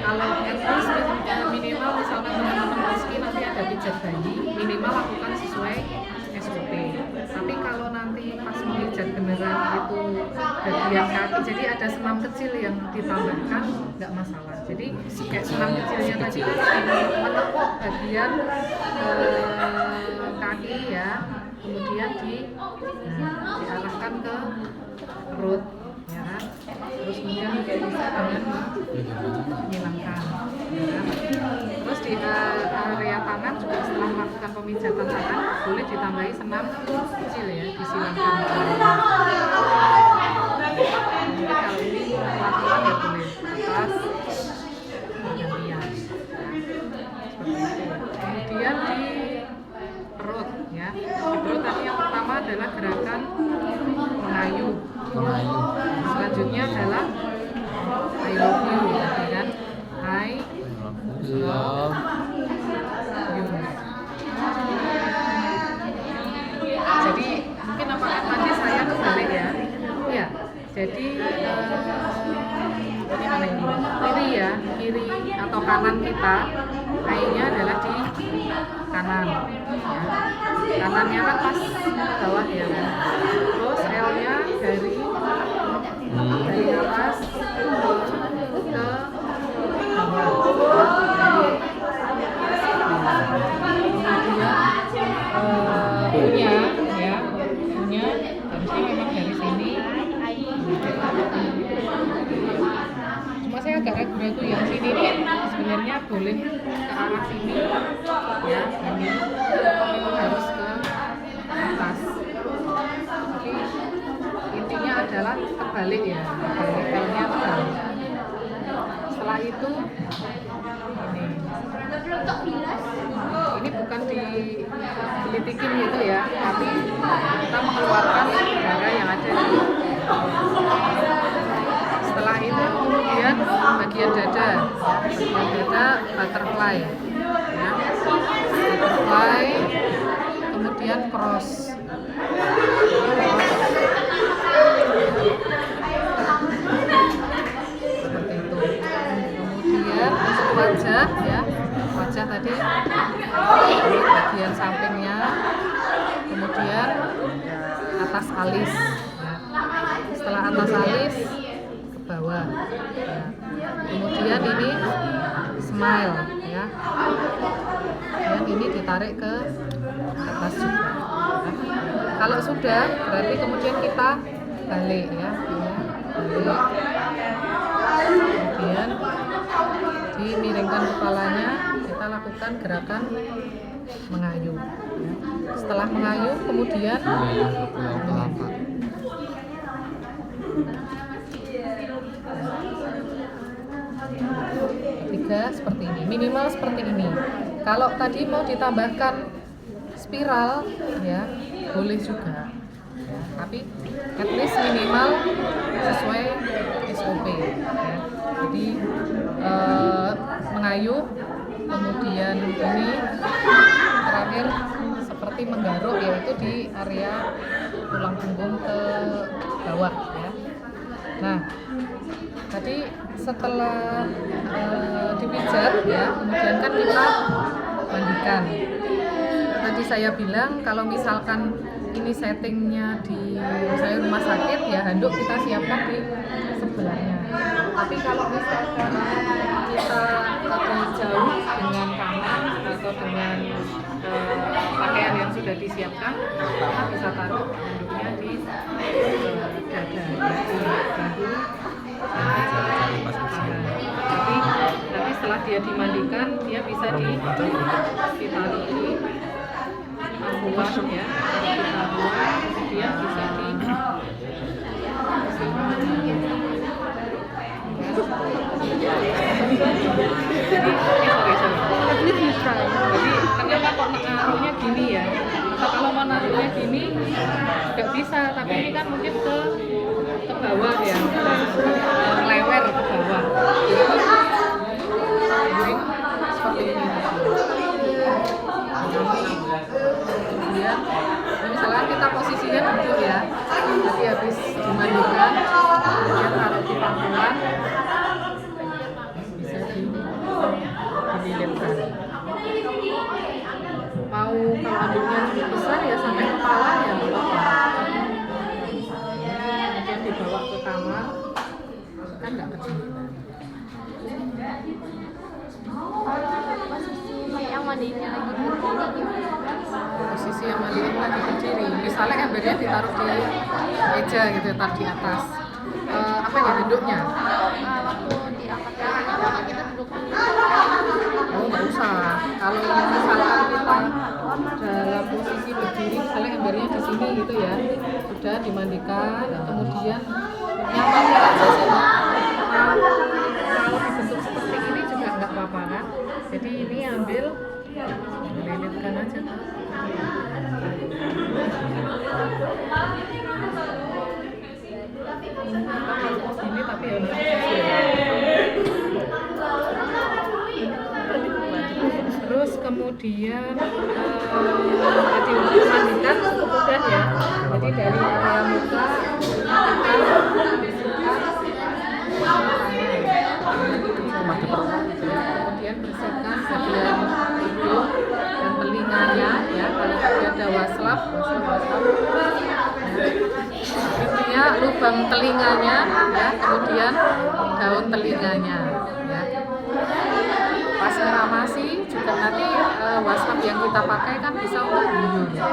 Kalau etnis minimal misalkan teman-teman meski nanti ada pijat bayi, minimal lakukan sesuai SOP. Tapi kalau nanti pas memijat beneran itu bagian kaki, jadi ada senam kecil yang ditambahkan, nggak masalah. Jadi kayak senam kecilnya tadi menepuk bagian kaki ya, kemudian diarahkan ke perut, ya kan? Terus kemudian bisa dengan menghilangkan, ya kan? Terus di area tangan juga setelah melakukan pemijatan tangan boleh ditambahi senam kecil ya, disilangkan. Jadi kalau ini pelan-pelan ya boleh atas gantian. Seperti itu. Kemudian di perut ya. Di perut tadi yang pertama adalah gerakan mengayuh. Selanjutnya adalah I love you, ya kan? I love you. Jadi mungkin apakah tadi saya kebalik ya? Ya. Jadi bagaimana ini? Kiri ya, kiri atau kanan kita, I-nya adalah di kanan. Ya. Kanannya kan pas bawah ya kan. Terus L-nya dari atas ke bawah. Kemudian U-nya harusnya memang dari sini. Cuma saya agak ragu-ragu yang sini nih sebenarnya boleh ke arah sini ya, ini memang harus ke atas, tapi intinya adalah terbalik ya, L-nya terbalik. Setelah itu ini bukan dilitikin gitu ya, tapi kita mengeluarkan darah yang ada di. Setelah itu kemudian bagian dada, butterfly, ya. Butterfly, kemudian cross. Seperti itu. Kemudian untuk wajah, ya, wajah tadi bagian sampingnya, kemudian atas alis. Ya. Setelah atas alis ke bawah, ya. Kemudian ini smile, ya. Dan ini ditarik ke atas juga. Ya. Kalau sudah, berarti kemudian kita balik, ya, balik. Kemudian dimiringkan kepalanya, kita lakukan gerakan mengayuh. Ya. Setelah mengayuh, kemudian tiga seperti ini, minimal seperti ini. Kalau tadi mau ditambahkan spiral, ya boleh juga. Ya, tapi at least minimal sesuai SOP. Ya. Jadi mengayuh, kemudian ini terakhir seperti menggaruk, yaitu di area tulang punggung ke bawah. Ya. Nah, tadi setelah dipijat, ya, kemudian kan kita mandikan. Tadi saya bilang kalau misalkan ini settingnya di misalnya rumah sakit, ya handuk kita siapkan di sebelahnya. Tapi kalau misalkan kita lebih jauh dengan kamar atau dengan pakaian yang sudah disiapkan, kita bisa taruh handuknya di dada, di bahu. Tapi setelah dia dimandikan, dia bisa ditaruh di pangkuan, ya, kita buat, kemudian bisa di jadi kenapa kok naruhnya gini ya? Kalau mau naruhnya gini nggak bisa, tapi ini kan mungkin ke bawah ya, lewer ke bawah. Jadi seperti ini. Kemudian misalnya kita posisinya duduk ya, jadi habis dimandikan, kemudian taruh di pangkuan, bisa di kan nggak kedinginan. Posisi yang mandiinnya lagi berdiri gimana? Posisi yang mandiin lagi berdiri, misalnya embernya ditaruh di meja gitu, taruh di atas. Apa ya bentuknya? Waktu diangkat tangannya apakah kita duduk dulu? Oh nggak usah. Kalau misalkan kita dalam posisi berdiri, misalnya embernya di sini gitu ya, sudah dimandikan, kemudian nyaman aja sih. Kalau dibentuk seperti ini juga nggak apa-apa kan. Jadi ini ambil, lilitkan aja. Ini tapi ya terus kemudian tadi untuk memandikan sudah ya, jadi dari area muka kemudian bersihkan bagian hidung dan telinganya ya, kalau ada waslap intinya lubang telinganya ya, kemudian daun telinganya ya. Pas ngeramasi juga nanti waslap yang kita pakai kan bisa untuk guyur ya.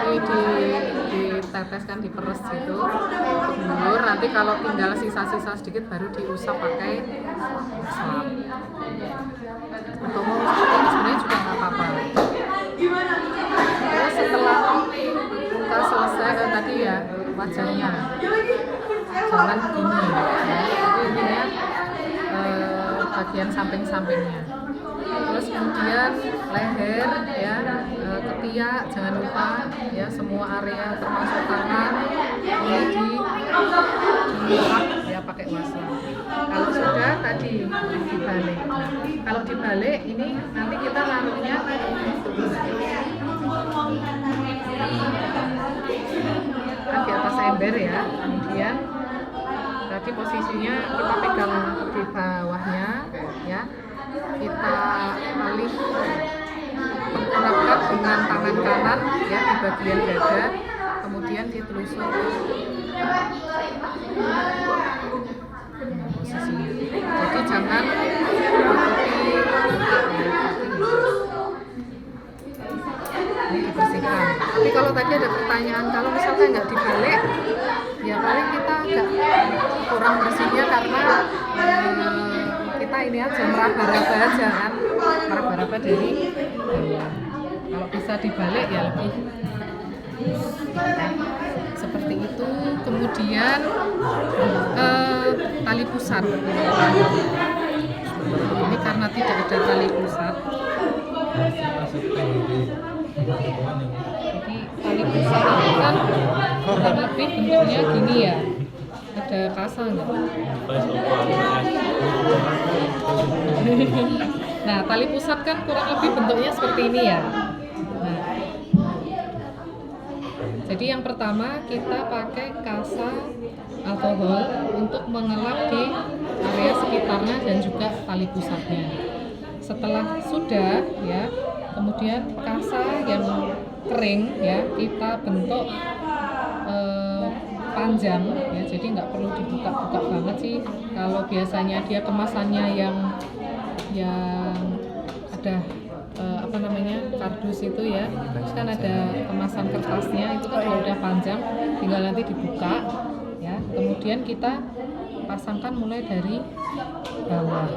Jadi diteteskan, diperes gitu untuk guyur, nanti kalau tinggal sisa-sisa sedikit baru diusap pakai waslap. Untuk mau seperti ini sebenarnya juga nggak apa-apa. Terus setelah kita selesai tadi ya wajahnya jangan gini ya, tapi intinya bagian samping-sampingnya. Terus kemudian leher ya, ketiak jangan lupa ya, semua area termasuk tangan ini dilap ya pakai waslap. Kalau sudah tadi dibalik. Nah, kalau dibalik ini nanti kita naruhnya di atas ember ya, kemudian tadi posisinya kita pegang di bawahnya ya, kita alih tengkurapkan dengan tangan kanan ya di bagian dada, kemudian ditelusur posisinya. Jadi jangan menutupi muka ya, ini dibersihkan. Tapi kalau tadi ada pertanyaan, kalau misalnya nggak dibalik, ya paling kita agak kurang bersihnya karena kita ini aja meraba-raba aja kan, meraba-raba dari bawah. Kalau bisa dibalik ya lebih seperti itu. Kemudian tali pusat ini karena tidak ada tali pusat, jadi tali pusat itu kan kurang lebih bentuknya gini ya, ada kasa nggak? Nah tali pusat kan kurang lebih bentuknya seperti ini ya. Nah, jadi yang pertama kita pakai kasa alkohol untuk mengelap di area sekitarnya dan juga tali pusatnya. Setelah sudah ya, kemudian kasa yang kering ya kita bentuk panjang ya, jadi nggak perlu dibuka-buka banget sih. Kalau biasanya dia kemasannya yang ada apa namanya kardus itu ya, terus kan ada kemasan kertasnya itu kan udah panjang, tinggal nanti dibuka ya, kemudian kita pasangkan mulai dari bawah.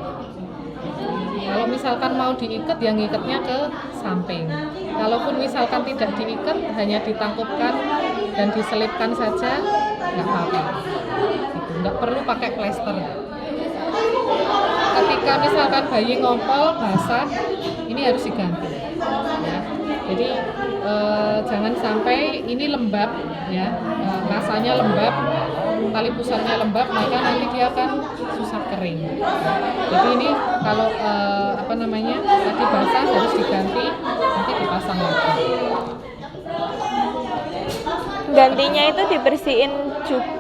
Kalau misalkan mau diikat, yang ngikatnya ke samping. Kalaupun misalkan tidak diikat, hanya ditangkupkan dan diselipkan saja, nggak apa-apa. Gitu. Nggak perlu pakai plester. Ketika misalkan bayi ngompol basah, ini harus diganti. Ya. Jadi jangan sampai ini lembab, ya, rasanya lembab, tali pusatnya lembab, maka nanti dia akan susah kering. Jadi ini kalau apa namanya tadi basah harus diganti, nanti dipasang lagi. Gantinya itu dibersihin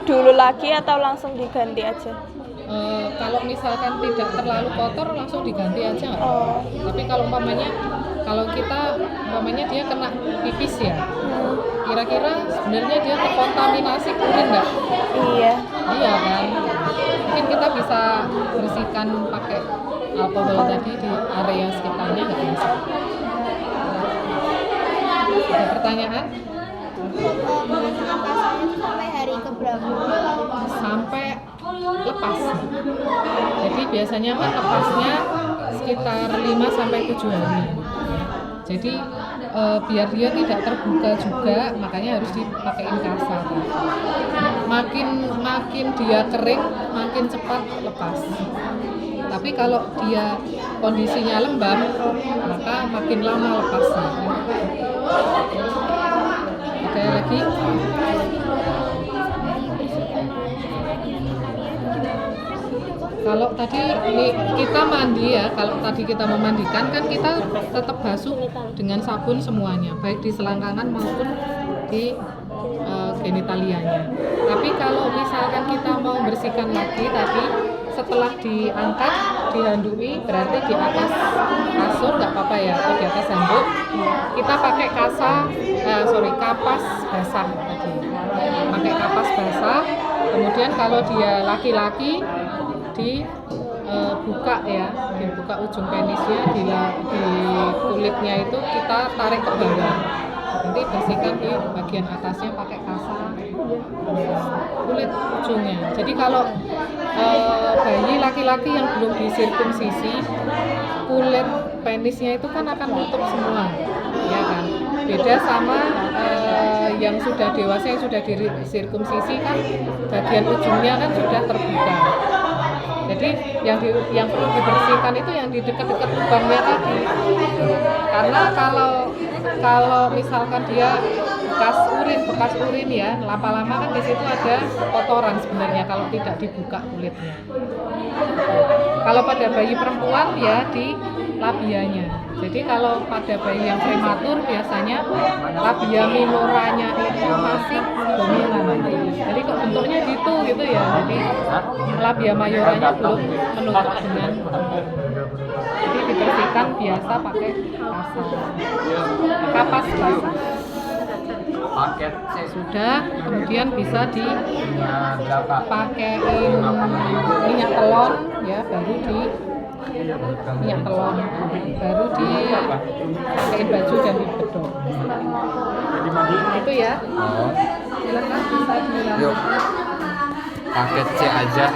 dulu lagi atau langsung diganti aja? Kalau misalkan tidak terlalu kotor langsung diganti aja nggak? Oh. Tapi kalau kalau kita dia kena pipis ya, kira-kira sebenarnya dia terkontaminasi urin nggak? Iya. Iya kan. mungkin kita bisa bersihkan pakai alkohol tadi di area sekitarnya, nggak masalah. Ada pertanyaan? Pengasuhan kasarnya itu sampai hari keberapa? Sampai lepas. Jadi biasanya kan lepasnya sekitar 5 sampai 7 hari. Jadi biar dia tidak terbuka juga, makanya harus dipakein kasar. Makin dia kering, makin cepat lepas. Tapi kalau dia kondisinya lembab, maka makin lama lepasnya. Ada lagi? Kalau tadi kita mandi ya, kalau tadi kita memandikan kan kita tetap basuh dengan sabun semuanya, baik di selangkangan maupun di genitalianya. Tapi kalau misalkan kita mau bersihkan lagi tadi, setelah diangkat, dihandui, berarti di atas kasur nggak apa-apa ya, atau di atas handuk, kita pakai kapas basah tadi. Pakai kapas basah, kemudian kalau dia laki-laki dibuka ya, dibuka ujung penisnya, di kulitnya itu kita tarik ke bawah. Nanti bersihkan di bagian atasnya pakai kasar kulit ujungnya. Jadi kalau bayi laki-laki yang belum disirkumsisi, kulit penisnya itu kan akan tutup semua, ya kan. Beda sama yang sudah dewasa, yang sudah disirkumsisi kan bagian ujungnya kan sudah terbuka. Jadi yang perlu dibersihkan itu yang di dekat-dekat lubangnya tadi. Karena kalau misalkan dia bekas urin ya, lama-lama kan di situ ada kotoran sebenarnya kalau tidak dibuka kulitnya. Kalau pada bayi perempuan ya di labianya. Jadi kalau pada bayi yang prematur biasanya labia minoranya itu masih dominan. Jadi kok bentuknya gitu ya. Jadi labia mayoranya belum menutup dengan. Jadi dibersihkan biasa pakai kapas basah. Paket Sudah, kemudian bisa dipakein minyak telon ya, baru minyak telon, baru dipakein baju dan dibedok. Itu ya. Silakan bisa dilanjutkan. paket C aja.